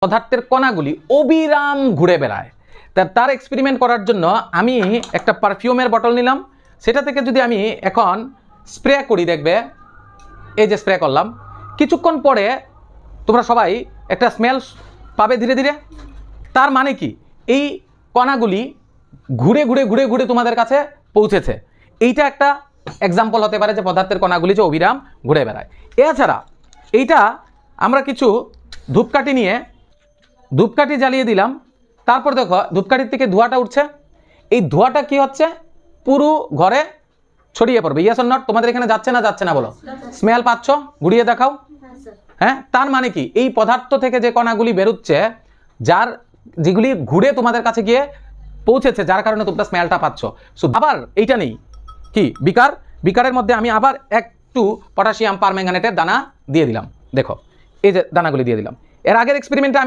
পদার্থের কণাগুলি অবিরাম ঘুরে বেড়ায়। তার এক্সপেরিমেন্ট করার জন্য আমি একটা পারফিউমের বটল নিলাম, সেটা থেকে যদি আমি এখন স্প্রে করি, দেখবে এই যে স্প্রে করলাম, কিছুক্ষণ পরে তোমরা সবাই একটা স্মেল পাবে ধীরে ধীরে। তার মানে কি, এই কণাগুলি ঘুরে ঘুরে ঘুরে ঘুরে তোমাদের কাছে পৌঁছেছে। এইটা একটা এক্সাম্পল হতে পারে যে পদার্থের কণাগুলি যে অবিরাম ঘুরে বেড়ায়। এছাড়া এইটা আমরা কিছু ধূপকাঠি নিয়ে ধূপকাঠি জ্বালিয়ে দিলাম, তারপর দেখো ধূপকাঠির থেকে ধোঁয়াটা উঠছে। এই ধোঁয়াটা কি হচ্ছে, পুরো ঘরে ছড়িয়ে পড়বে। Yes or not? তোমাদের এখানে যাচ্ছে না যাচ্ছে না বলো? স্মেল পাচ্ছ? ঘুরিয়ে দেখাও। হ্যাঁ, তার মানে কি, এই পদার্থ থেকে যে কণাগুলি বেরোচ্ছে, যেগুলি ঘুরে তোমাদের কাছে গিয়ে পৌঁছেছে, যার কারণে তোমরা স্মেলটা পাচ্ছ। সো আবার এইটা নেই কি, বিকারের মধ্যে আমি আবার একটু পটাশিয়াম পারম্যাঙ্গানেটের দানা দিয়ে দিলাম। দেখো এই যে দানাগুলি দিয়ে দিলাম। এর আগের এক্সপেরিমেন্টে আমি